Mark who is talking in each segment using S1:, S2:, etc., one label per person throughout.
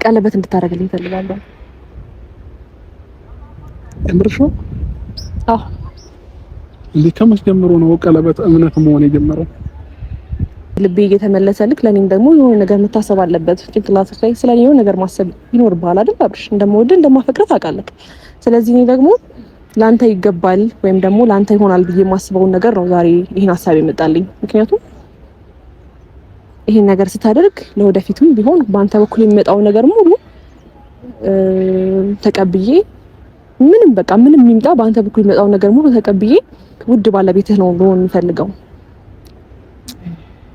S1: ቀለበት እንድታደርግልኝ እፈልጋለሁ።
S2: እምርሽ ነው?
S1: አዎ።
S2: እንዴ ከመቼ ጀምሮ ነው ቀለበት እምነት መሆን የጀመረው?
S1: ልቤ እየተመለሰልክ ለኔም ደግሞ የሆነ ነገር መታሰብ አለበት። ጭንቅላት ላይ ስለኔ የሆነ ነገር ማሰብ ይኖርብሃል አይደል አብርሽ? እንደምወድህ እንደማፈቅርህ ታውቃለህ። ስለዚህ እኔ ደግሞ ላንተ ይገባል ወይም ደግሞ ላንተ ይሆናል ብዬ የማስበውን ነገር ነው ዛሬ ይሄን ሀሳብ የመጣልኝ። ምክንያቱም ይሄን ነገር ስታደርግ ለወደፊቱም ቢሆን በአንተ በኩል የሚመጣው ነገር ሙሉ ተቀብዬ ምንም በቃ ምንም ይምጣ በአንተ በኩል የሚመጣው ነገር ሙሉ ተቀብዬ ውድ ባለቤትህ ነው ልሆን የምፈልገው።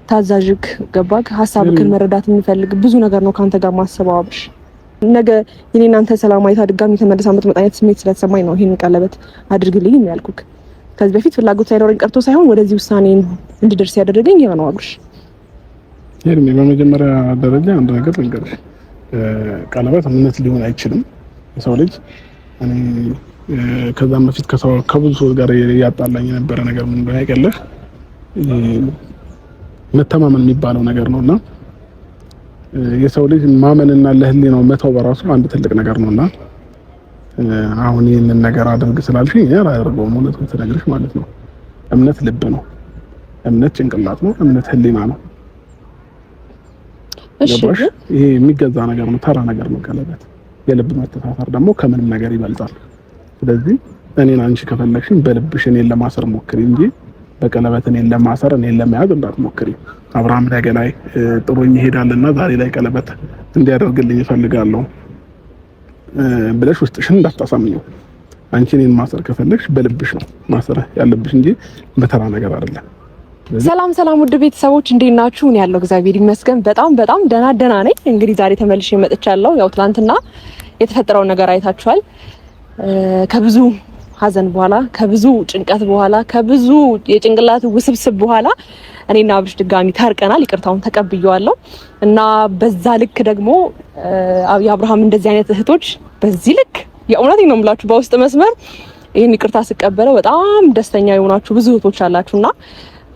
S1: ታዛዥክ ገባክ? ሀሳብክን መረዳት የሚፈልግ ብዙ ነገር ነው ካንተ ጋር ማሰባው አብርሽ። ነገ የኔና አንተ ሰላማዊታ ድጋሚ ተመልሳ የምትመጣ አይነት ስሜት ስለተሰማኝ ነው ይሄን ቀለበት አድርግልኝ ያልኩክ። ከዚህ በፊት ፍላጎት ሳይኖረኝ ቀርቶ ሳይሆን ወደዚህ ውሳኔ እንድደርስ ያደረገኝ ይሄ ነው አብርሽ።
S2: ይሄን በመጀመሪያ ደረጃ አንድ ነገር ልንገርሽ፣ ቀለበት እምነት ሊሆን አይችልም። የሰው ልጅ እኔ ከዛም በፊት ከብዙ ሰዎች ጋር ያጣላኝ የነበረ ነገር ምን እንደሆነ ያቀለህ መተማመን የሚባለው ነገር ነውና የሰው ልጅ ማመንና ለህሊናው መተው በራሱ አንድ ትልቅ ነገር ነውና አሁን ይሄንን ነገር አድርግ ስላልሽኝ እኔ አላደርገውም። እውነቱን ተነግርሽ ማለት ነው። እምነት ልብ ነው፣ እምነት ጭንቅላት ነው፣ እምነት ህሊና ነው። እሺ ይሄ የሚገዛ ነገር ነው፣ ተራ ነገር ነው ቀለበት። የልብ መተሳሰር ደግሞ ከምንም ነገር ይበልጣል። ስለዚህ እኔን አንቺ ከፈለግሽኝ በልብሽ እኔን ለማሰር ሞክሪ እንጂ በቀለበት እኔን ለማሰር እኔን ለመያዝ እንዳትሞክሪ። አብርሃም ነገ ላይ ጥሩኝ ይሄዳልና ዛሬ ላይ ቀለበት እንዲያደርግልኝ እፈልጋለሁ ብለሽ ውስጥሽን እንዳታሳምኚው። አንቺ እኔን ማሰር ከፈለግሽ በልብሽ ነው ማሰር ያለብሽ እንጂ በተራ ነገር አይደለም።
S1: ሰላም ሰላም፣ ውድ ቤተሰቦች እንዴት ናችሁ? እኔ ያለው እግዚአብሔር ይመስገን በጣም ደህና ነኝ። እንግዲህ ዛሬ ተመልሼ መጥቻለሁ። ያው ትናንትና የተፈጠረው ነገር አይታችኋል። ከብዙ ሀዘን በኋላ ከብዙ ጭንቀት በኋላ ከብዙ የጭንቅላት ውስብስብ በኋላ እኔና አብርሽ ድጋሚ ታርቀናል። ይቅርታውን ተቀብየዋለሁ እና በዛ ልክ ደግሞ የአብርሃም እንደዚህ አይነት እህቶች በዚህ ልክ የእውነቴን ነው የምላችሁ በውስጥ መስመር ይሄን ይቅርታ ስቀበለው በጣም ደስተኛ የሆናችሁ ብዙ እህቶች አላችሁና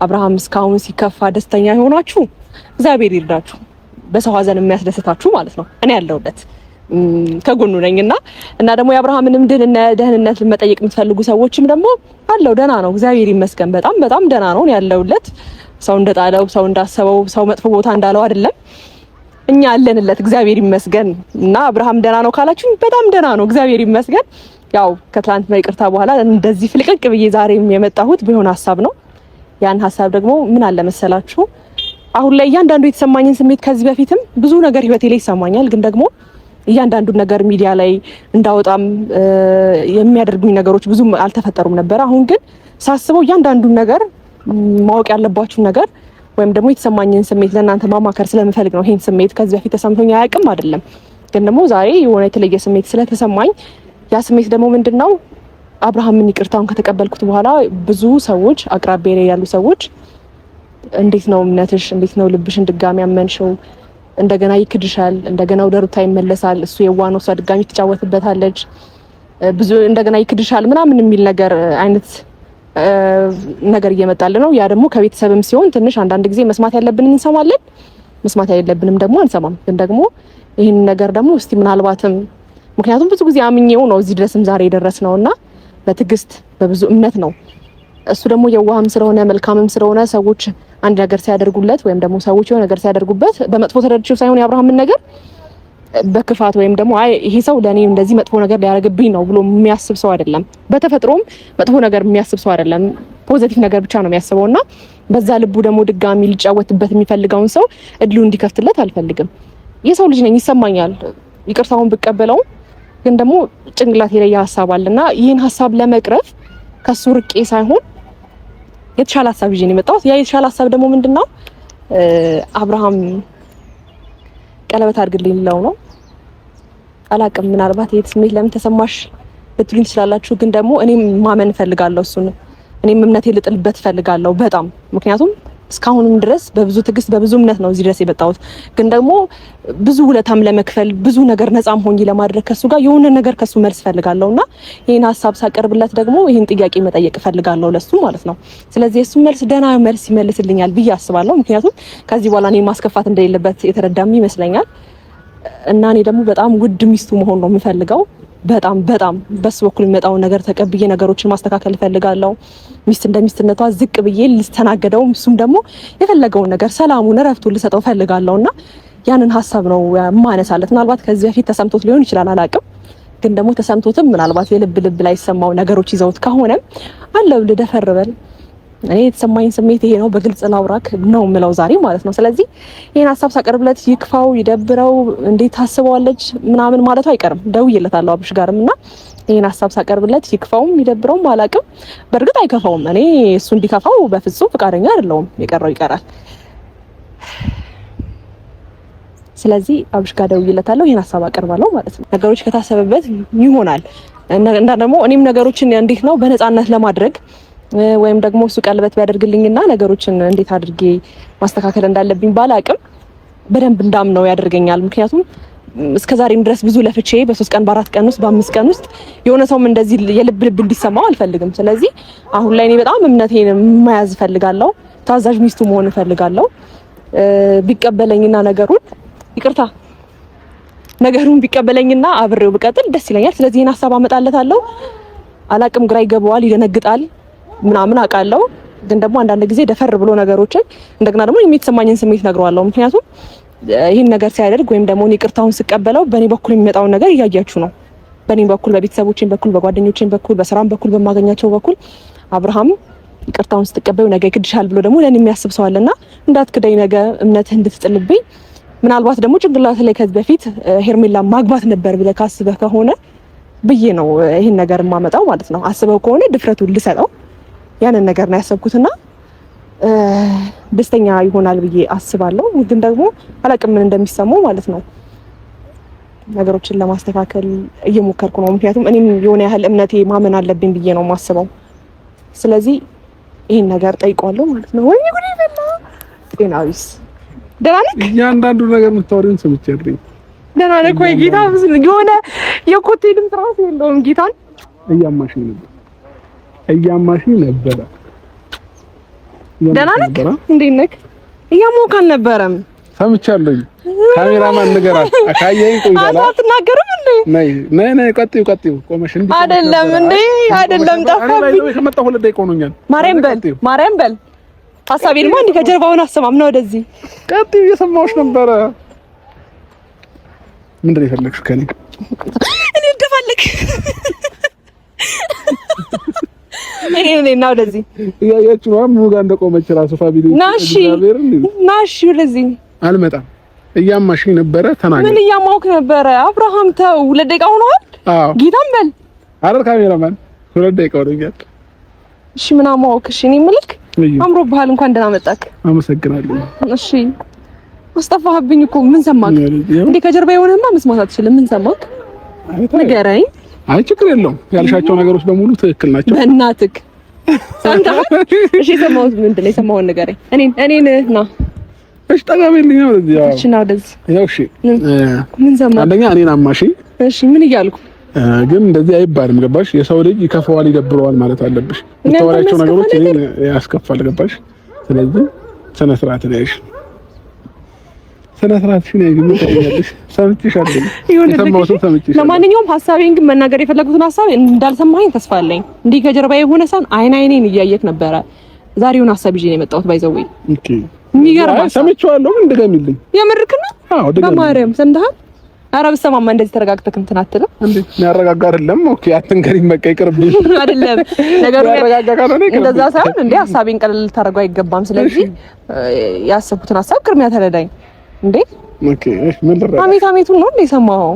S1: አብርሃም እስካሁን ሲከፋ ደስተኛ የሆናችሁ እግዚአብሔር ይርዳችሁ። በሰው ሀዘን የሚያስደስታችሁ ማለት ነው። እኔ ያለሁለት ከጎኑ ነኝና እና ደግሞ የአብርሃምንም ደህንነት መጠየቅ የምትፈልጉ ሰዎችም ደግሞ አለው ደህና ነው፣ እግዚአብሔር ይመስገን በጣም ደህና ነው ያለውለት። ሰው እንደጣለው ሰው እንዳሰበው ሰው መጥፎ ቦታ እንዳለው አይደለም፣ እኛ አለንለት እግዚአብሔር ይመስገን። እና አብርሃም ደህና ነው ካላችሁ በጣም ደህና ነው እግዚአብሔር ይመስገን። ያው ከትላንት ይቅርታ በኋላ እንደዚህ ፍልቅቅ ብዬ ዛሬም የመጣሁት ቢሆን ሀሳብ ነው። ያን ሀሳብ ደግሞ ምን አለ መሰላችሁ፣ አሁን ላይ እያንዳንዱ የተሰማኝን ስሜት ከዚህ በፊትም ብዙ ነገር ህይወቴ ላይ ይሰማኛል፣ ግን ደግሞ እያንዳንዱን ነገር ሚዲያ ላይ እንዳወጣም የሚያደርጉኝ ነገሮች ብዙ አልተፈጠሩም ነበር። አሁን ግን ሳስበው እያንዳንዱን ነገር ማወቅ ያለባችሁ ነገር ወይም ደግሞ የተሰማኝን ስሜት ለእናንተ ማማከር ስለምፈልግ ነው። ይሄን ስሜት ከዚህ በፊት ተሰምቶኝ አያውቅም አይደለም፣ ግን ደግሞ ዛሬ የሆነ የተለየ ስሜት ስለተሰማኝ ያ ስሜት ደግሞ ምንድነው አብርሃምን ይቅርታውን ከተቀበልኩት በኋላ ብዙ ሰዎች አቅራቢያ ላይ ያሉ ሰዎች እንዴት ነው እምነትሽ፣ እንዴት ነው ልብሽን ድጋሚ አመንሽው፣ እንደገና ይክድሻል፣ እንደገና ወደ ሩታ ይመለሳል፣ እሱ የዋህ ነው፣ እሷ ድጋሚ ትጫወትበታለች፣ ብዙ እንደገና ይክድሻል ምናምን የሚል ነገር አይነት ነገር እየመጣል ነው። ያ ደግሞ ከቤተሰብም ሲሆን ትንሽ አንዳንድ ጊዜ መስማት ያለብንን እንሰማለን፣ መስማት ያለብንም ደግሞ አንሰማም። ግን ደግሞ ይሄን ነገር ደግሞ እስቲ ምናልባትም ምክንያቱም ብዙ ጊዜ አምኜው ነው እዚህ ድረስም ዛሬ የደረስነውና በትዕግስት በብዙ እምነት ነው። እሱ ደግሞ የዋህም ስለሆነ መልካምም ስለሆነ ሰዎች አንድ ነገር ሲያደርጉለት ወይም ደግሞ ሰዎች የሆነ ነገር ሲያደርጉበት በመጥፎ ተረድቼው ሳይሆን የአብርሃምን ነገር በክፋት ወይም ደግሞ አይ ይሄ ሰው ለኔ እንደዚህ መጥፎ ነገር ሊያደርግብኝ ነው ብሎ የሚያስብ ሰው አይደለም። በተፈጥሮም መጥፎ ነገር የሚያስብ ሰው አይደለም። ፖዚቲቭ ነገር ብቻ ነው የሚያስበውና በዛ ልቡ ደግሞ ድጋሚ ሊጫወትበት የሚፈልገውን ሰው እድሉ እንዲከፍትለት አልፈልግም። የሰው ልጅ ነኝ፣ ይሰማኛል። ይቅርታውን ብቀበለው ግን ደግሞ ጭንቅላቴ ላይ ሀሳብ አለና ይሄን ሀሳብ ለመቅረፍ ከሱ ርቄ ሳይሆን የተሻለ ሀሳብ ይዤ ነው የመጣሁት። ያ የተሻለ ሀሳብ ደግሞ ምንድነው አብርሃም ቀለበት አድርግልኝ ሊለው ነው። አላቅም፣ ምናልባት ይሄ ስሜት ለምን ተሰማሽ ልትሉኝ ትችላላችሁ። ግን ደግሞ እኔም ማመን እፈልጋለሁ እሱን፣ እኔም እምነቴ ልጥልበት እፈልጋለሁ በጣም ምክንያቱም እስካሁንም ድረስ በብዙ ትግስት በብዙ እምነት ነው እዚህ ድረስ የመጣሁት። ግን ደግሞ ብዙ ውለታም ለመክፈል ብዙ ነገር ነፃም ሆኜ ለማድረግ ከሱ ጋር የሆነ ነገር ከሱ መልስ ፈልጋለሁና ይሄን ሀሳብ ሳቀርብለት ደግሞ ይሄን ጥያቄ መጠየቅ ፈልጋለሁ ለሱ ማለት ነው። ስለዚህ እሱ መልስ ደህና መልስ ይመልስልኛል ብዬ አስባለሁ። ምክንያቱም ከዚህ በኋላ እኔ ማስከፋት እንደሌለበት የተረዳም ይመስለኛል። እና እኔ ደግሞ በጣም ውድ ሚስቱ መሆን ነው የምፈልገው። በጣም በሱ በኩል የሚመጣውን ነገር ተቀብዬ ነገሮችን ማስተካከል እፈልጋለሁ። ሚስት እንደ ሚስትነቷ ዝቅ ብዬ ልስተናገደው፣ እሱም ደግሞ የፈለገውን ነገር ሰላሙን፣ እረፍቱን ልሰጠው እፈልጋለሁና ያንን ሀሳብ ነው ማነሳለት። ምናልባት ከዚህ በፊት ተሰምቶት ሊሆን ይችላል አላቅም። ግን ደግሞ ተሰምቶትም ምናልባት የልብ ላይ ሰማው ነገሮች ይዘውት ከሆነ አለው ልደፈርበል እኔ የተሰማኝ ስሜት ይሄ ነው፣ በግልጽ ላውራክ ነው የምለው ዛሬ ማለት ነው። ስለዚህ ይሄን ሀሳብ ሳቀርብለት ይክፋው ይደብረው እንዴት ታስበዋለች ምናምን ማለቱ አይቀርም። ደውዬለታለሁ አብሽ ጋርም እና ይሄን ሀሳብ ሳቀርብለት ይክፋውም ይደብረውም አላቅም። በእርግጥ አይከፋውም። እኔ እሱ እንዲከፋው በፍጹም ፍቃደኛ አይደለሁም። የቀረው ይቀራል። ስለዚህ አብሽ ጋር ደውዬለታለሁ፣ ይሄን ሀሳብ አቀርባለሁ ማለት ነው። ነገሮች ከታሰበበት ይሆናል እና ደግሞ እኔም ነገሮችን እንዴት ነው በነፃነት ለማድረግ ወይም ደግሞ እሱ ቀለበት ቢያደርግልኝና ነገሮችን እንዴት አድርጌ ማስተካከል እንዳለብኝ ባላቅም በደንብ እንዳምነው ያደርገኛል። ምክንያቱም እስከዛሬም ድረስ ብዙ ለፍቼ በ3 ቀን በ4 ቀን ውስጥ በ5 ቀን ውስጥ የሆነ ሰውም እንደዚህ የልብ እንዲሰማው አልፈልግም። ስለዚህ አሁን ላይ እኔ በጣም እምነቴን መያዝ እፈልጋለሁ። ታዛዥ ሚስቱ መሆን እፈልጋለሁ። ቢቀበለኝና ነገሩን ቢቀበለኝና አብሬው ብቀጥል ደስ ይለኛል። ስለዚህ ይሄን ሀሳብ አመጣለታለሁ። አላቅም፣ ግራ ይገባዋል፣ ይደነግጣል ምናምን አውቃለሁ። ግን ደግሞ አንዳንድ ጊዜ ደፈር ብሎ ነገሮችን እንደገና ደግሞ የሚተሰማኝን ስሜት ነግረዋለሁ። ምክንያቱም ይሄን ነገር ሲያደርግ ወይም ደግሞ ይቅርታውን ስቀበለው በእኔ በኩል የሚመጣውን ነገር እያያችሁ ነው። በእኔ በኩል፣ በቤተሰቦቼን በኩል፣ በጓደኞቼን በኩል፣ በስራም በኩል፣ በማገኛቸው በኩል አብርሃም ይቅርታውን ስትቀበዩ ነገ ይክድሻል ብሎ ደግሞ ለኔ የሚያስብ ሰው አለና እንዳትክደኝ፣ ነገ እምነትህ እንድትጥልብኝ ምናልባት ደግሞ ጭንቅላት ላይ ከዚህ በፊት ሄርሜላ ማግባት ነበር ብለህ ካስበህ ከሆነ ብዬ ነው ይሄን ነገር የማመጣው ማለት ነው። አስበው ከሆነ ድፍረቱን ልሰጠው ያንን ነገር ነው ያሰብኩትና ደስተኛ ይሆናል ብዬ አስባለሁ። ግን ደግሞ አላቅም ምን እንደሚሰማው ማለት ነው። ነገሮችን ለማስተካከል እየሞከርኩ ነው። ምክንያቱም እኔም የሆነ ያህል እምነቴ ማመን አለብኝ ብዬ ነው የማስበው። ስለዚህ ይሄን ነገር ጠይቀዋለሁ ማለት ነው። ወይ ጉድ ይፈላ ጤናዊስ ደህና ነህ?
S2: እያንዳንዱ ነገር የምታወሪውን ሰምቻለሁ።
S1: ደህና ነህ ወይ? ጌታ ብዙ የሆነ የኮቴ ድምፅ ራሱ የለውም። ጌታን እያማሽኝ ነበር።
S2: ደህና ነህ?
S1: እንዴት ነህ? እያሞክ አልነበረም።
S2: ሰምቻለሁ። ካሜራማን ንገራት። አካየኝ ቆይታላ አትናገርም እንዴ? ነይ ቀጥዩ ቆመሽ እንዴ?
S1: አይደለም እንዴ? አይደለም ጠፋብኝ።
S2: ከመጣሁ 2 ደቂቃ ሆኖኛል።
S1: ማርያም በል ሀሳቤን ማን ከጀርባውን አሰማም ነው። ወደዚህ
S2: ቀጥዩ። እየሰማሁሽ ነበረ። ምንድን ነው የፈለግሽው ከኔ?
S1: እኔ እንደፈለክ እኔና ወደዚህ
S2: ያያችሁ ነው ሙጋ እንደቆመች ራሱ ፋሚሊ
S1: ናሺ ወደዚህ
S2: አልመጣም። እያማሽኝ ነበረ። ተናገር።
S1: ምን እያማውክ ነበረ? አብርሃም ተው፣ 2 ደቂቃ ሆኗል። ጌታም በል አረር
S2: ካሜራማን 2 ደቂቃ ሆኖኛል።
S1: እሺ ምን አማውክ? እሺ እኔ የምልክ አምሮብሃል። እንኳን ደህና መጣክ።
S2: አመሰግናለሁ።
S1: እሺ አስጠፋህብኝ እኮ። ምን ሰማክ እንዴ? ከጀርባ የሆነማ መስማት አትችልም። ምን ሰማክ? ንገረኝ።
S2: አይ ችግር የለውም። ያልሻቸው ነገሮች በሙሉ ትክክል ናቸው።
S1: በእናትህ ሰምተሃል? እሺ የሰማሁት ምንድን ነው? የሰማሁት ንገረኝ። እኔን ና
S2: እሺ ጠጋቤልኝ ነው ወደዚህ። ያው
S1: እሺ ና ወደዚህ።
S2: ያው እሺ
S1: ምን ሰማህ?
S2: አንደኛ እኔን አማሽኝ።
S1: እሺ ምን እያልኩ
S2: ግን እንደዚህ አይባልም። ገባሽ? የሰው ልጅ ይከፋዋል፣ ይደብረዋል ማለት አለብሽ። የምታወሪያቸው ነገሮች እኔን ያስከፋል። ገባሽ? ስለዚህ ስነ ስርዓት ነሽ። ስነ ስርዓትሽን አይግም ታያለሽ። ሰምቼሻለሁ። የሰማሁትን ሰምቼሻለሁ።
S1: ለማንኛውም ሀሳቤን ግን መናገር የፈለጉትን ሀሳብ እንዳልሰማኸኝ ተስፋ አለኝ። እንዲህ ከጀርባ የሆነ ሰው አይኔን እያየክ ነበረ። ዛሬውን ሀሳብ ይዤ ነው የመጣሁት። ባይዘው
S2: ኦኬ የሚገርም ሰምቼዋለሁ። ግን ድገሚልኝ።
S1: የምርክና?
S2: አዎ ድገሚልኝ።
S1: በማርያም ሰምተሃል? ኧረ ብትሰማማ እንደዚህ ተረጋግተህ እንትን አትልም እንዴ? የሚያረጋጋ
S2: አይደለም። ኦኬ አትንገሪኝ፣ በቃ ይቅርብኝ።
S1: አይደለም ነገሩ እንደዛ ሳይሆን እንዴ ሀሳቤን ቀለል ልታደርገው አይገባም። ስለዚህ ያሰብኩትን ሀሳብ ቅድሚያ ተረዳኝ እንዴ።
S2: ኦኬ እሺ ምን ልረዳ?
S1: አሜቱን ነው እንዴ ሰማኸው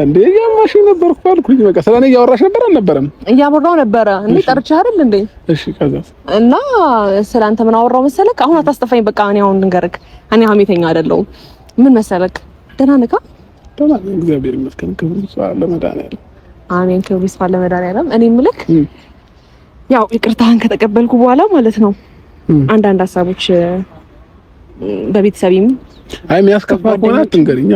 S2: እንዴ? እያማሽኝ ነበርኩ አልኩኝ። በቃ ስለኔ እያወራሽ ነበር አልነበረም?
S1: እያወራው ነበረ እንዴ። ጠርቼህ አይደል እንዴ?
S2: እሺ ከዛስ?
S1: እና ስለአንተ ምን አወራው መሰለክ? አሁን አታስጠፋኝ። በቃ እኔ አሁን ልንገርክ፣ እኔ ሀሜተኛ አይደለሁም። ምን መሰለክ? ደህና ነህ?
S2: ደህና ነኝ እግዚአብሔር ይመስገን። ክብሩ ይስፋ ለመድኃኒዓለም።
S1: አሜን። ክብሩ ይስፋ ለመድኃኒዓለም። እኔ የምልክ ያው ይቅርታህን ከተቀበልኩ በኋላ ማለት ነው አንዳንድ ሀሳቦች በቤተሰቤም
S2: አይ የሚያስከፋ ከሆነ አትንገሪኛ።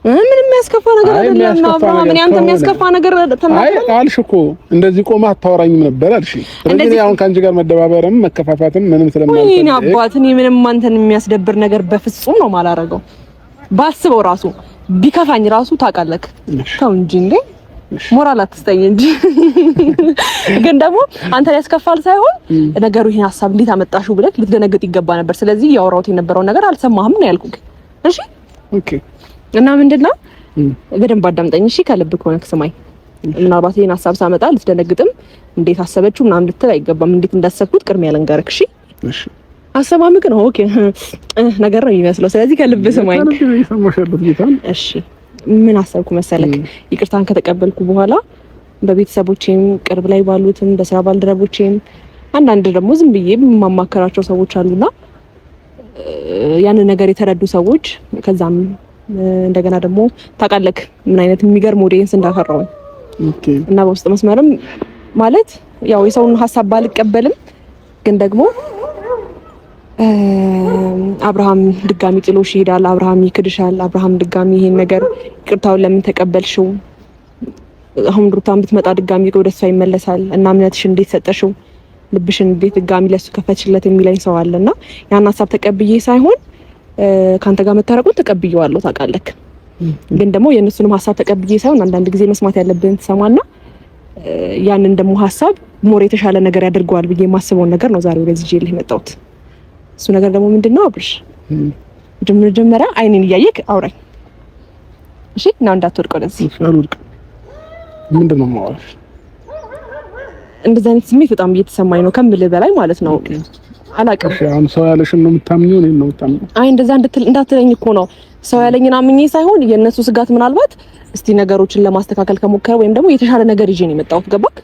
S1: ምን የሚያስከፋ ነገር አይደለም። አብርሃም ምን አንተ የሚያስከፋ ነገር ተናገር።
S2: አይ አልሽ እኮ እንደዚህ ቆማ አታወራኝም ነበር አልሽ። ስለዚህ አሁን ካንቺ ጋር መደባበርም መከፋፋትም ምንም ስለማልፈልግ እኔ
S1: አባት እኔ ምንም አንተን የሚያስደብር ነገር በፍጹም ነው ማላረገው። ባስበው ራሱ ቢከፋኝ ራሱ ታውቃለህ። ተው እንጂ እንዴ ሞራል አትስጠኝ እንጂ። ግን ደግሞ አንተን ያስከፋል ሳይሆን ነገሩ ይሄን ሐሳብ እንዴት አመጣሽው ብለህ ልትደነግጥ ይገባ ነበር። ስለዚህ ያወራሁት የነበረው ነገር አልሰማህም ነው ያልኩህ። እሺ ኦኬ። እና ምንድነው በደንብ አዳምጠኝ እሺ። ከልብ ከሆነ ስማኝ። ምናልባት ይሄን ሐሳብ ሳመጣ ልትደነግጥም እንዴት አሰበችው ምናምን ልትል አይገባም። እንዴት እንዳሰብኩት ቅድሚያ ልንገርህ። እሺ እሺ። አሰማምክ ነው ኦኬ ነገር ነው የሚመስለው። ስለዚህ ከልብ ስማኝ እሺ። ምን አሰብኩ መሰለክ? ይቅርታን ከተቀበልኩ በኋላ በቤተሰቦቼም ቅርብ ላይ ባሉትም በስራ ባልደረቦቼም አንዳንድ ደግሞ ዝም ብዬ የማማከራቸው ሰዎች አሉና ያንን ነገር የተረዱ ሰዎች ከዛም እንደገና ደግሞ ታውቃለህ ምን አይነት የሚገርም ኦዲየንስ እንዳፈራው እና በውስጥ መስመርም ማለት ያው የሰውን ሐሳብ ባልቀበልም ግን ደግሞ አብርሃም ድጋሚ ጥሎሽ ይሄዳል፣ አብርሃም ይክድሻል፣ አብርሃም ድጋሚ ይሄን ነገር ይቅርታውን ለምን ተቀበልሽው? አሁን ሩታን ብትመጣ ድጋሚ ወደ እሷ ይመለሳል እና እምነትሽ እንዴት ሰጠሽው? ልብሽን እንዴት ድጋሚ ለሱ ከፈችለት የሚለኝ ሰው አለና ያን ሐሳብ ተቀብዬ ሳይሆን ካንተ ጋር መታረቁን ተቀብዬዋለሁ ታውቃለህ። ግን ደግሞ የእነሱንም ሐሳብ ተቀብዬ ሳይሆን አንዳንድ ጊዜ መስማት ያለብን ትሰማና ያንን ደግሞ ሐሳብ ሞር የተሻለ ነገር ያደርገዋል ብዬ የማስበውን ነገር ነው ዛሬ ወደዚህ ይዤልህ የመጣሁት። እሱ ነገር ደግሞ ምንድነው አብርሽ? መጀመሪያ አይኔን እያየክ አውራኝ እሺ። እና እንዳትወድቅ ወደዚህ አልወድቅ። ምንድነው ማውራሽ? እንደዛ አይነት ስሜት በጣም እየተሰማኝ ነው ከምልህ በላይ ማለት ነው። አላውቅም። እሺ አሁን ሰው ያለሽን ነው የምታምኚው? እኔን ነው የምታምኚው? አይ እንደዛ እንዳትለኝ እኮ ነው። ሰው ያለኝን አምኜ ሳይሆን የእነሱ ስጋት ምናልባት እስቲ ነገሮችን ለማስተካከል ከሞከረ ወይም ደግሞ የተሻለ ነገር ይዤ ነው የመጣሁት። ገባክ?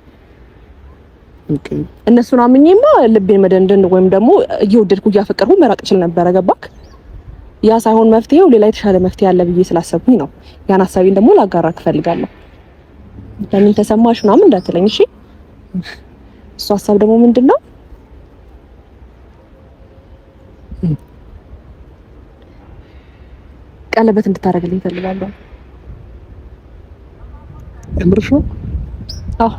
S1: ኦኬ። እነሱን አምኜማ ልቤን መደንደን ወይም ደግሞ እየወደድኩ እያፈቀርኩ መራቅ እችል ነበረ። ገባክ? ያ ሳይሆን መፍትሄው ሌላ የተሻለ መፍትሄ አለ ብዬ ስላሰብኩኝ ነው። ያን ሐሳቤን ደግሞ ላጋራክ እፈልጋለሁ። ለምን ተሰማሽ ምናምን እንዳትለኝ እሺ። እሱ ሐሳብ ደግሞ ምንድነው? ቀለበት እንድታረግልኝ እፈልጋለሁ። እምርሹ? አዎ።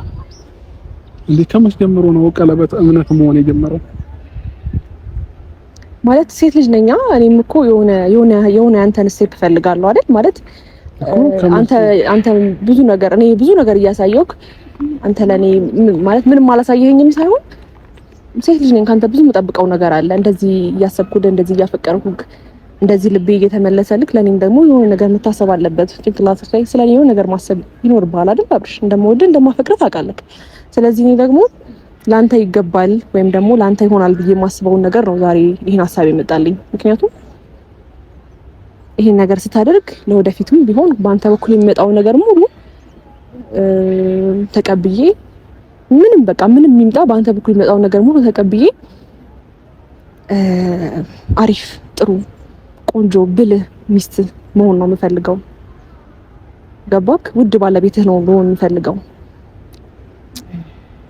S1: እንዴ ከመቼ ጀምሮ ነው ቀለበት እምነት መሆን የጀመረው? ማለት ሴት ልጅ ነኛ። እኔም እኮ የሆነ አንተን ስቴፕ እፈልጋለሁ አይደል? ማለት አንተ ብዙ ነገር እኔ ብዙ ነገር እያሳየውክ አንተ ለኔ ማለት ምንም አላሳየኸኝም ሳይሆን ሴት ልጅ ነኝ። ካንተ ብዙ የምጠብቀው ነገር አለ። እንደዚህ እያሰብኩት እንደዚህ እያፈቀርኩክ እንደዚህ ልቤ እየተመለሰልክ ለኔም ደግሞ የሆነ ነገር መታሰብ አለበት። ጭንቅላትህ ላይ ስለኔ የሆነ ነገር ማሰብ ይኖርብሃል አይደል? አብርሽ እንደምወድ እንደማፈቅርህ ታውቃለህ። ስለዚህ እኔ ደግሞ ላንተ ይገባል ወይም ደግሞ ላንተ ይሆናል ብዬ የማስበውን ነገር ነው ዛሬ ይሄን ሐሳብ የመጣልኝ። ምክንያቱም ይሄን ነገር ስታደርግ ለወደፊቱም ቢሆን በአንተ በኩል የሚመጣው ነገር ሙሉ ተቀብዬ ምንም በቃ ምንም ይምጣ በአንተ በኩል የሚመጣው ነገር ሙሉ ተቀብዬ አሪፍ ጥሩ ቆንጆ ብልህ ሚስት መሆን ነው የምፈልገው። ገባክ? ውድ ባለቤትህ ነው መሆን የምፈልገው።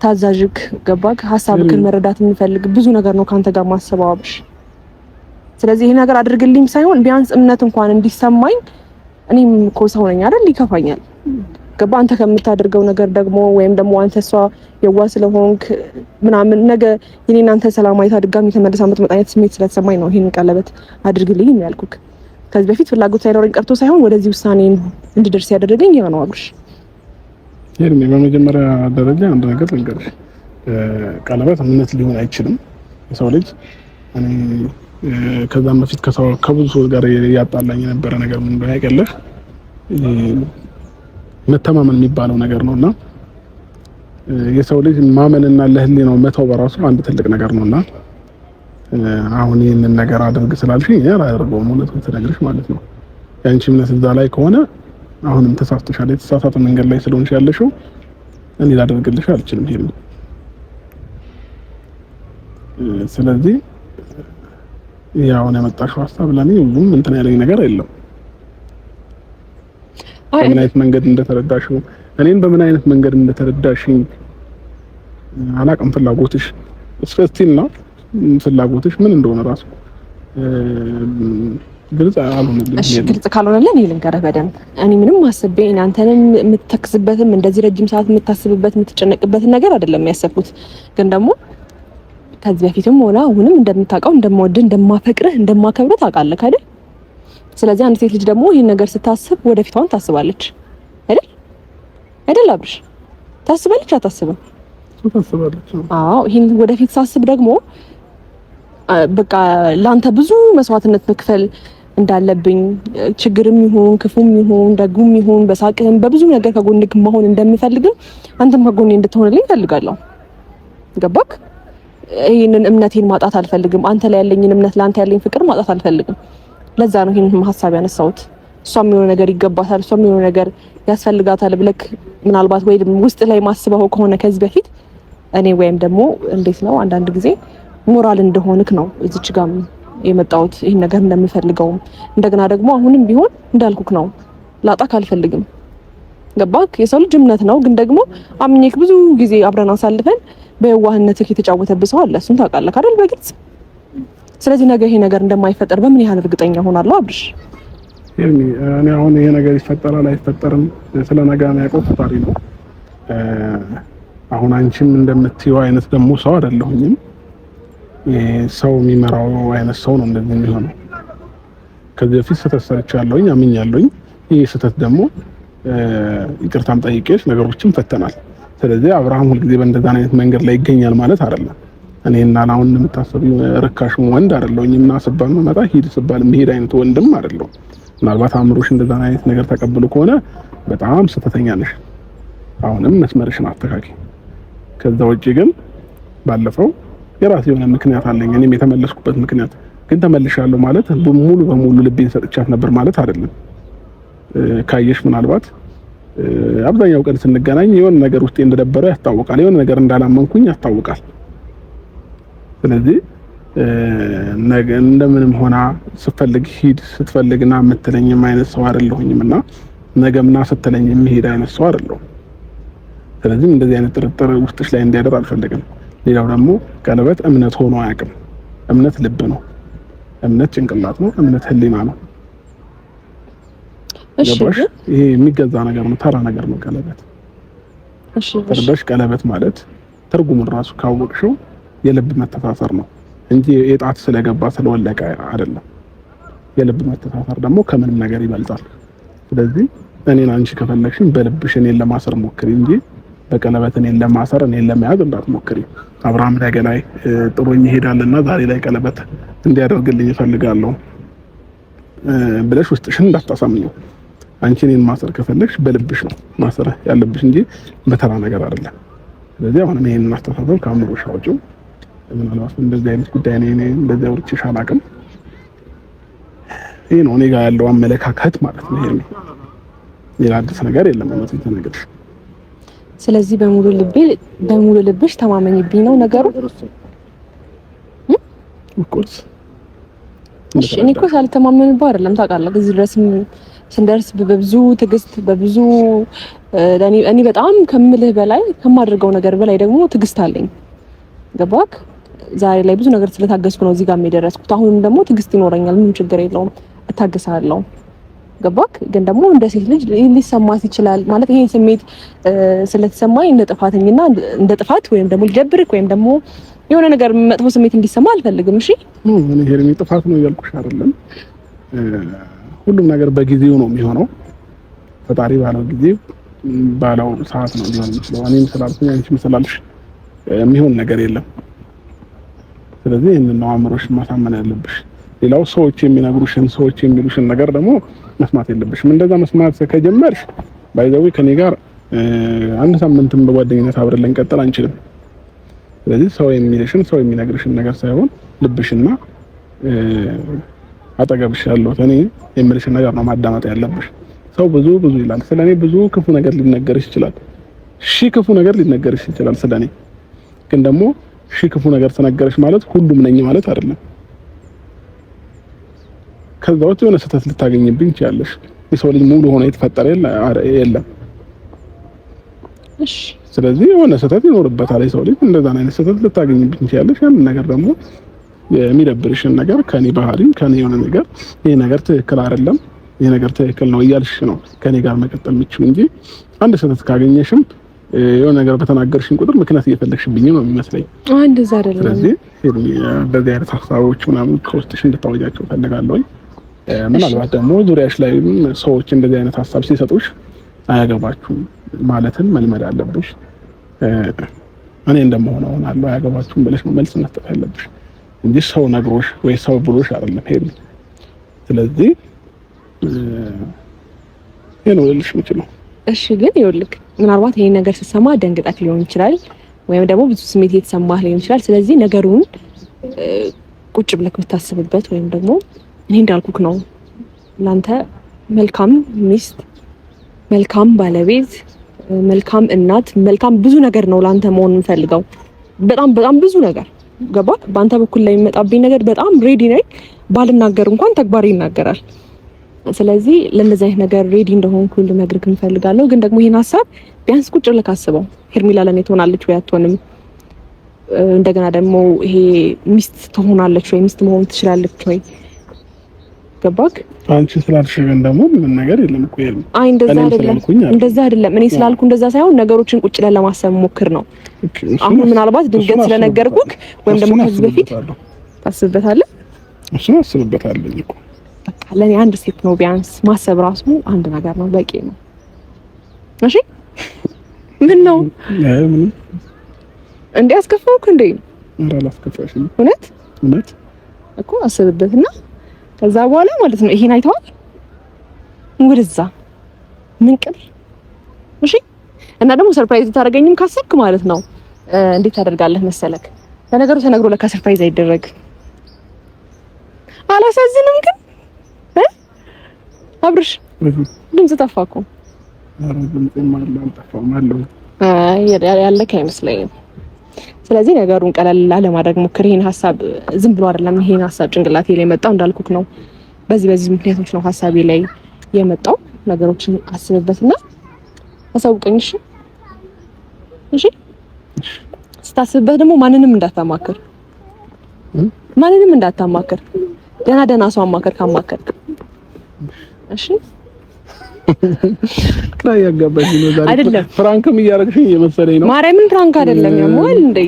S1: ታዛዥክ ገባክ? ሐሳብክን መረዳት የምፈልግ ብዙ ነገር ነው ካንተ ጋር ማሰባው አብሽ። ስለዚህ ይሄ ነገር አድርግልኝ ሳይሆን ቢያንስ እምነት እንኳን እንዲሰማኝ እኔም እኮ ሰው ነኝ አይደል? ይከፋኛል። ገባ? አንተ ከምታደርገው ነገር ደግሞ ወይም ደግሞ አንተ እሷ የዋ ስለሆንክ ምናምን ነገ የኔን አንተ ሰላማዊታ ድጋሚ ተመልሳ የምትመጣ አይነት ስሜት ስለተሰማኝ ነው ይሄን ቀለበት አድርግልኝ ያልኩክ። ከዚህ በፊት ፍላጎት ሳይኖረኝ ቀርቶ ሳይሆን ወደዚህ ውሳኔ እንድደርስ ያደረገኝ ያ ነው አብሽ። ይሄን በመጀመሪያ ደረጃ አንድ ነገር ልንገርሽ፣ ቀለበት እምነት ሊሆን አይችልም። የሰው ልጅ እኔ ከዛም በፊት ከብዙ ሰዎች ጋር ያጣላኝ የነበረ ነገር ምን እንደሆነ ያቀለህ መተማመን የሚባለው ነገር ነውና የሰው ልጅ ማመንና ለህሊናው መተው በራሱ አንድ ትልቅ ነገር ነውና አሁን ይሄንን ነገር አድርግ ስላልሽኝ እኔ አላደርገውም። እውነቱን ተነግርሽ ማለት ነው። ያንቺ እምነት እዛ ላይ ከሆነ አሁንም ተሳስተሻል። የተሳሳተ መንገድ ላይ ስለሆንሽ ያለሽው እኔ ላደርግልሽ አልችልም። ይሄ ስለዚህ ያው ነው የመጣሽው ሐሳብ ለኔ ሁሉም እንትን ያለኝ ነገር የለም። በምን አይነት መንገድ እንደተረዳሽው እኔን በምን አይነት መንገድ እንደተረዳሽኝ አላውቅም። ፍላጎትሽ እስከስቲል ነው ፍላጎትሽ ምን እንደሆነ ራሱ ግልጽ አልሆነልኝም። እሺ ግልጽ ካልሆነልኝ እኔ ልንገርህ በደንብ እኔ ምንም አስቤ እናንተንም የምትተክስበትም እንደዚህ ረጅም ሰዓት የምታስብበት የምትጨነቅበት ነገር አይደለም ያሰብኩት። ግን ደግሞ ከዚህ በፊትም ሆነ አሁንም እንደምታውቀው እንደምወድህ እንደማፈቅርህ እንደማከብርህ ታውቃለህ አይደል? ስለዚህ አንድ ሴት ልጅ ደግሞ ይሄን ነገር ስታስብ ወደፊቷን ታስባለች አይደል አብርሽ? ታስባለች አታስብም?
S2: ታስባለች።
S1: አዎ ይሄን ወደፊት ሳስብ ደግሞ በቃ ላንተ ብዙ መስዋዕትነት መክፈል እንዳለብኝ ችግርም ይሁን ክፉም ይሁን ደጉም ይሁን በሳቅህም በብዙ ነገር ከጎንክ መሆን እንደምፈልግም አንተም ከጎኔ እንድትሆንልኝ እፈልጋለሁ። ገባክ? ይሄንን እምነቴን ማጣት አልፈልግም። አንተ ላይ ያለኝን እምነት ላንተ ያለኝ ፍቅር ማጣት አልፈልግም። ለዛ ነው ይሄንን ሐሳብ ያነሳሁት። እሷም የሆነ ነገር ይገባታል፣ እሷም የሆነ ነገር ያስፈልጋታል ብለክ ምናልባት ወይ ውስጥ ላይ ማስበው ከሆነ ከዚህ በፊት እኔ ወይም ደግሞ እንዴት ነው አንዳንድ ጊዜ ሞራል እንደሆንክ ነው እዚች ጋር የመጣሁት ይሄን ነገር እንደምፈልገው እንደገና ደግሞ አሁንም ቢሆን እንዳልኩክ ነው ላጣክ አልፈልግም። ገባክ? የሰው ልጅ እምነት ነው፣ ግን ደግሞ አምኜክ ብዙ ጊዜ አብረን አሳልፈን በየዋህነትክ የተጫወተብህ ሰው አለ። እሱን ታውቃለህ አይደል? በግልጽ ስለዚህ ነገ ይሄ ነገር እንደማይፈጠር በምን ያህል እርግጠኛ ሆናለሁ አብርሽ?
S2: እኔ አሁን ይሄ ነገር ይፈጠራል አይፈጠርም ስለ ነገ የሚያውቀው ፈጣሪ ነው። አሁን አንቺም እንደምትይው አይነት ደግሞ ሰው አይደለሁኝም። ሰው የሚመራው አይነት ሰው ነው እንደዚህ የሚሆነው። ከዚህ በፊት ስህተት ሰርቻለሁኝ፣ አምኛለሁኝ። ይህ ስህተት ደግሞ ይቅርታም ጠይቄሽ ነገሮችን ፈተናል። ስለዚህ አብርሃም ሁልጊዜ በእንደዛ አይነት መንገድ ላይ ይገኛል ማለት አይደለም። እኔና አሁን የምታሰቢው ርካሽ ወንድ አይደለሁኝ እና ስባል መጣ ሂድ ስባል መሄድ አይነት ወንድም አይደለሁም። ምናልባት አእምሮሽ እንደዛ አይነት ነገር ተቀብሎ ከሆነ በጣም ስህተተኛ ነሽ። አሁንም መስመርሽን አስተካኪ። ከዛ ውጪ ግን ባለፈው የራሴ የሆነ ምክንያት አለኝ። እኔም የተመለስኩበት ምክንያት ግን ተመልሻለሁ ማለት ሙሉ በሙሉ ልቤን ሰጥቻት ነበር ማለት አይደለም። ካየሽ ምናልባት አብዛኛው ቀን ስንገናኝ የሆነ ነገር ውስጤ እንደደበረው ያስታውቃል፣ የሆነ ነገር እንዳላመንኩኝ ያስታውቃል። ስለዚህ ነገ እንደምንም ሆና ስትፈልግ ሂድ ስትፈልግና የምትለኝም አይነት ሰው አይደለሁኝም እና ነገምና ስትለኝ የሚሄድ አይነት ሰው አይደለሁም። ስለዚህ እንደዚህ አይነት ጥርጥር ውስጥሽ ላይ እንዲያደር አልፈልግም። ሌላው ደግሞ ቀለበት እምነት ሆኖ አያውቅም። እምነት ልብ ነው፣ እምነት ጭንቅላት ነው፣ እምነት ህሊና ነው። እሺ ይሄ የሚገዛ ነገር ነው፣ ተራ ነገር ነው ቀለበት። እሺ ተርበሽ ቀለበት ማለት ትርጉሙን ራሱ ካወቅሽው የልብ መተሳሰር ነው እንጂ የጣት ስለገባ ስለወለቀ አይደለም። የልብ መተሳሰር ደግሞ ከምንም ነገር ይበልጣል። ስለዚህ እኔን አንቺ ከፈለግሽኝ በልብሽ እኔን ለማሰር ሞክሪ እንጂ በቀለበት እኔን ለማሰር እኔን ለመያዝ እንዳትሞክሪ። አብርሃም ነገ ላይ ጥሎኝ ይሄዳልና ዛሬ ላይ ቀለበት እንዲያደርግልኝ እፈልጋለሁ ብለሽ ውስጥሽን እንዳታሳምኚው። አንቺ እኔን ማሰር ከፈለግሽ በልብሽ ነው ማሰር ያለብሽ እንጂ በተራ ነገር አይደለም። ስለዚህ አሁን ይሄንን አስተሳሰብ ከአእምሮሽ አውጪው። ምናልባት እንደዚህ አይነት ጉዳይ እኔ እንደዚህ አውርቼሽ አላውቅም። ይሄ ነው እኔ ጋር ያለው አመለካከት ማለት ነው። ይሄ ነው፣ ሌላ አዲስ ነገር የለም ማለት ነው።
S1: ስለዚህ በሙሉ ልብሽ ተማመኝብኝ ነው ነገሩ። እሺ እኔ እኮ ሳልተማመንብህ አይደለም ታውቃለህ። እዚህ ድረስ ስንደርስ በብዙ ትዕግስት በብዙ እኔ በጣም ከምልህ በላይ ከማደርገው ነገር በላይ ደግሞ ትዕግስት አለኝ። ገባክ? ዛሬ ላይ ብዙ ነገር ስለታገስኩ ነው እዚህ ጋር የደረስኩት። አሁንም ደግሞ ትዕግስት ይኖረኛል፣ ምንም ችግር የለውም፣ እታገሳለሁ። ገባክ? ግን ደግሞ እንደ ሴት ልጅ ሊሰማት ይችላል ማለት ይሄን ስሜት ስለተሰማኝ እንደ ጥፋተኝና እንደ ጥፋት ወይም ደግሞ ሊደብርክ ወይም ደግሞ የሆነ ነገር መጥፎ ስሜት እንዲሰማ አልፈልግም። እሺ
S2: ምን ይሄ ነው ጥፋት ነው እያልኩሽ አይደለም። ሁሉም ነገር በጊዜው ነው የሚሆነው። ፈጣሪ ባለው ጊዜ ባለው ሰዓት ነው ሊሆን የሚችለው። እኔም ስላልኩኝ አንቺም ስላልሽ የሚሆን ነገር የለም። ስለዚህ ይሄንን ነው አእምሮሽን ማሳመን ያለብሽ። ሌላው ሰዎች የሚነግሩሽን ሰዎች የሚሉሽን ነገር ደግሞ መስማት የለብሽም። እንደዛ መስማት ከጀመርሽ ባይዘው ከኔ ጋር አንድ ሳምንትም በጓደኝነት አብረን ልንቀጥል አንችልም። ስለዚህ ሰው የሚልሽን ሰው የሚነግርሽን ነገር ሳይሆን ልብሽና አጠገብሽ ያለው እኔ የሚልሽን ነገር ነው ማዳመጥ ያለብሽ። ሰው ብዙ ይላል ስለኔ፣ ብዙ ክፉ ነገር ሊነገርሽ ይችላል። ክፉ ነገር ሊነገርሽ ይችላል ስለኔ። ግን ደግሞ ክፉ ነገር ተነገረሽ ማለት ሁሉም ነኝ ማለት አይደለም። ከዛ ውጪ የሆነ ስህተት ልታገኝብኝ ትችያለሽ። የሰው ልጅ ሙሉ ሆኖ የተፈጠረ የለም።
S1: እሺ
S2: ስለዚህ የሆነ ስህተት ይኖርበታል የሰው ልጅ። እንደዛ አይነት ስህተት ልታገኝብኝ ትችያለሽ። ያን ነገር ደግሞ የሚደብርሽን ነገር ከኔ ባህሪም ከኔ የሆነ ነገር ይሄ ነገር ትክክል አይደለም፣ ይሄ ነገር ትክክል ነው እያልሽ ነው ከኔ ጋር መቀጠል የምትችይው እንጂ አንድ ስህተት ካገኘሽም የሆነ ነገር በተናገርሽኝ ቁጥር ምክንያት እየፈለግሽብኝ ነው የሚመስለኝ።
S1: እንደዛ አይደለም።
S2: ስለዚህ በዚህ አይነት ሀሳቦች ምናምን ከውስጥሽ እንድታወጃቸው ፈልጋለሁ። ምናልባት ደግሞ ዙሪያሽ ላይ ሰዎች እንደዚህ አይነት ሀሳብ ሲሰጡሽ አያገባችሁም ማለትን መልመድ አለብሽ። እኔ እንደምሆነው ሆናለሁ አያገባችሁም ብለሽ መልስ መስጠት አለብሽ እንጂ ሰው ነግሮሽ ወይ ሰው ብሎሽ አይደለም ሄዱ። ስለዚህ የኔ ልልሽ ምችለው
S1: እሺ። ግን ይኸውልህ ምናልባት ይሄን ነገር ስትሰማ ደንግጣት ሊሆን ይችላል ወይም ደግሞ ብዙ ስሜት እየተሰማህ ሊሆን ይችላል። ስለዚህ ነገሩን ቁጭ ብለህ ብታስብበት ወይም ደግሞ እኔ እንዳልኩክ ነው ላንተ መልካም ሚስት፣ መልካም ባለቤት፣ መልካም እናት፣ መልካም ብዙ ነገር ነው ላንተ መሆን የምፈልገው። በጣም ብዙ ነገር ገባ። በአንተ በኩል ላይ የሚመጣብኝ ነገር በጣም ሬዲ ነኝ። ባልናገር እንኳን ተግባር ይናገራል። ስለዚህ ለነዚህ አይነት ነገር ሬዲ እንደሆንኩ ልነግርህ እንፈልጋለሁ። ግን ደግሞ ይሄን ሀሳብ ቢያንስ ቁጭ ብለህ ካስበው። ሄርሜላ ለኔ ትሆናለች ወይ አትሆንም? እንደገና ደግሞ ይሄ ሚስት ትሆናለች ወይ ሚስት መሆን ትችላለች ወይ? ገባክ?
S2: አንቺ ስላልሽ ግን ደግሞ ምን ነገር የለም እኮ የለም።
S1: አይ እንደዛ አይደለም። እኔ ስላልኩ እንደዛ ሳይሆን ነገሮችን ቁጭ ብለን ለማሰብ ሞክር ነው። አሁን ምናልባት ድንገት ስለነገርኩክ ወይም ደግሞ ከዚህ በፊት ታስብበታለህ።
S2: እሱን አስብበታለሁ እኮ
S1: በቃ ለኔ አንድ ስቴፕ ነው ቢያንስ ማሰብ ራሱ አንድ ነገር ነው፣ በቂ ነው። እሺ ምን ነው እንዴ አስከፋውክ እንዴ?
S2: ኧረ አላስከፋሽም።
S1: እውነት እኮ አስብበትና ከዛ በኋላ ማለት ነው ይሄን አይተዋል ወደዛ ምን ቅር። እሺ እና ደግሞ ሰርፕራይዝ ታደርገኝም ካሰብክ ማለት ነው እንዴት ታደርጋለህ መሰለክ? ለነገሩ ተነግሮ ለካ ሰርፕራይዝ አይደረግ። አላሳዝንም ግን አብርሽ ድምጽ ጠፋኩ።
S2: ኧረ ድምጽ አልጠፋም አለው።
S1: አይ ያለክ አይመስለኝም። ስለዚህ ነገሩን ቀለል ለማድረግ ሞክር። ይሄን ሀሳብ ዝም ብሎ አይደለም ይሄን ሀሳብ ጭንቅላቴ ላይ መጣው እንዳልኩክ ነው። በዚህ ምክንያቶች ነው ሀሳቤ ላይ የመጣው። ነገሮችን አስብበትና አሳውቀኝ። እሺ ስታስብበት ደግሞ ማንንም እንዳታማክር ደህና ሰው አማከር ካማከርክ። እሺ
S2: ላይ ያጋባኝ ነው ዛሬ
S1: አይደለም።
S2: ፍራንክም እያረግሽኝ የመሰለኝ ነው።
S1: ማርያምን ፍራንክ አይደለም ያሟል እንዴ?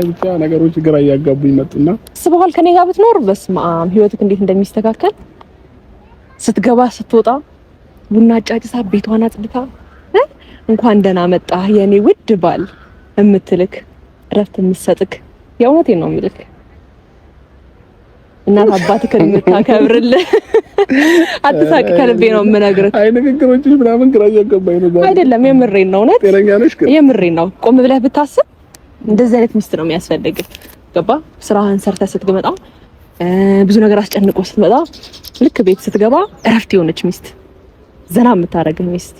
S2: ብቻ ነገሮች ግራ እያጋቡኝ መጡና
S1: ስበኋል። ከኔ ጋር ብትኖር በስመ አብ ህይወትክ እንዴት እንደሚስተካከል ስትገባ ስትወጣ ቡና አጫጭሳ ቤቷን አጽድታ እንኳን ደህና መጣህ የኔ ውድ ባል እምትልክ እረፍት የምትሰጥክ የእውነቴን ነው የምልክ እናት አባትክን የምታከብርልህ አትሳቅ፣ ከልቤ ነው የምነግርህ።
S2: አይ ንግግሮችሽ ምናምን ግራ እያጋባኝ ነው።
S1: አይደለም የምሬን ነው። እውነት
S2: ጤነኛ ነሽ ግን?
S1: የምሬን ነው። ቆም ብለህ ብታስብ እንደዚህ አይነት ሚስት ነው የሚያስፈልግህ። ገባ? ስራህን ሰርተህ ስትመጣ ብዙ ነገር አስጨንቆ ስትመጣ ልክ ቤት ስትገባ እረፍት የሆነች ሚስት፣ ዘና የምታረግህ ሚስት፣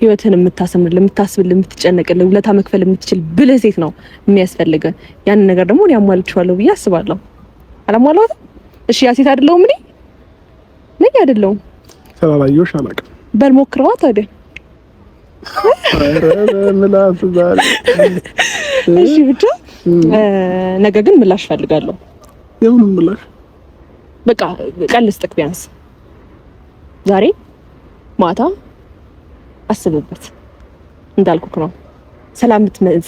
S1: ህይወትን የምታሰምርልህ፣ የምታስብልህ፣ የምትጨነቅልህ፣ ውለታ መክፈል የምትችል ብልህ ሴት ነው የሚያስፈልግህ። ያንን ነገር ደግሞ እኔ አሟልቼዋለሁ ብዬ አስባለሁ። አላሟላሁትም? እሺ ያ ሴት አይደለሁም እኔ ነኝ አይደለሁም?
S2: ተላላየሽ አላውቅም።
S1: በል ሞክረዋ ታዲያ።
S2: ኧረ ምላስ ዛሬ
S1: እሺ ብቻ ነገ ግን ምላሽ ፈልጋለሁ።
S2: የምን ምላሽ?
S1: በቃ ቀልስጥክ ቢያንስ ዛሬ ማታ አስብበት። እንዳልኩክ ነው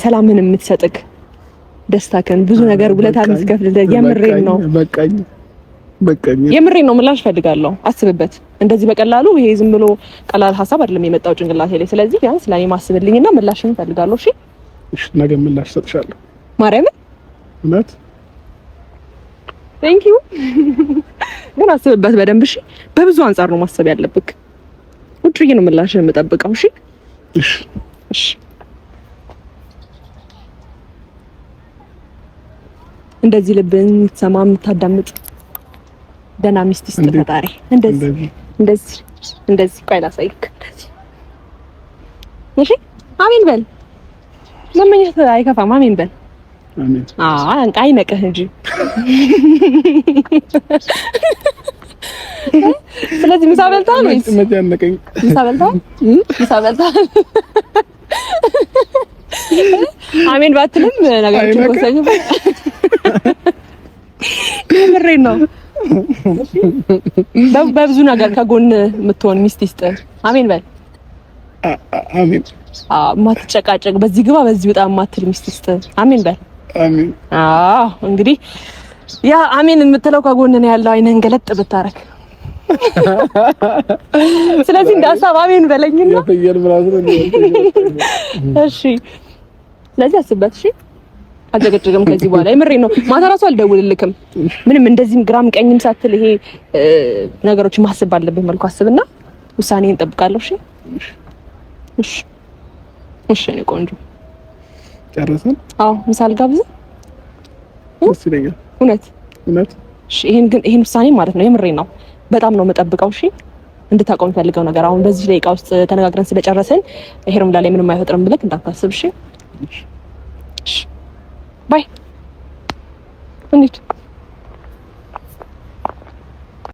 S1: ሰላምን የምትሰጥክ ደስታከን ብዙ ነገር ውለታ የምትከፍልልህ። የምሬን ነው። በቃኝ የምሬን ነው። ምላሽ ፈልጋለሁ። አስብበት። እንደዚህ በቀላሉ ይሄ ዝም ብሎ ቀላል ሀሳብ አይደለም የመጣው ጭንቅላቴ ላይ። ስለዚህ ቢያንስ ለኔ ማስብልኝና ምላሽን ፈልጋለሁ። እሺ
S2: ነገ ምላሽ ሰጥሻለሁ።
S1: ማርያምን
S2: እውነት
S1: ቴንክ ዩ። ግን አስብበት በደንብ እሺ። በብዙ አንፃር ነው ማሰብ ያለብክ። ቁጭ ብዬ ነው ምላሽን የምጠብቀው። እሺ እንደዚህ ልብን ሰማ የምታዳምጥ ደህና ሚስት ይስጥ ፈጣሪ። እንደዚህ ቆይ ላሳይክ። እሺ አሜን በል። ለምኝት አይከፋም። አሜን በል።
S2: አሜን።
S1: አንቃይ ነቀህ እንጂ። ስለዚህ ምሳ በልተሃል ወይስ? ምሳ በልተሃል? አሜን ባትልም ነገሮችን ወሰኝ። የምሬን ነው። በብዙ ነገር ከጎን የምትሆን ሚስት ይስጥ። አሜን በል።
S2: አሜን።
S1: ማትጨቃጨቅ በዚህ ግባ በዚህ በጣም ማትል ሚስት ይስጥ። አሜን በል።
S2: አሜን።
S1: እንግዲህ ያ አሜን የምትለው ከጎን ነው ያለው። አይነን ገለጥ ብታረክ ስለዚህ እንደ ሀሳብ አሜን በለኝና
S2: የፈየል ብራዝ ነው።
S1: እሺ ስለዚህ አስበት። እሺ አልተገደደም ከዚህ በኋላ የምሬን ነው። ማታ ራሱ አልደውልልክም ምንም እንደዚህም ግራም ቀኝም ሳትል ይሄ ነገሮችን ማሰብ ባለብህ መልኩ አስብና ውሳኔን እንጠብቃለሁ። እሺ እሺ እሺ እኔ ቆንጆ
S2: ጨረስን?
S1: አዎ ምሳል ጋብዝ
S2: ደስ ይለኛል።
S1: እውነት
S2: እውነት።
S1: እሺ ይሄን ውሳኔ ማለት ነው የምሬን ነው በጣም ነው የምጠብቀው። እሺ እንድታቆም ፈልገው ነገር አሁን በዚህ ደቂቃ ውስጥ ተነጋግረን ስለጨረስን ሄርሜላ ላይ ምንም አይፈጥርም ብለህ እንዳታስብ። እሺ እሺ ባይ እንዴት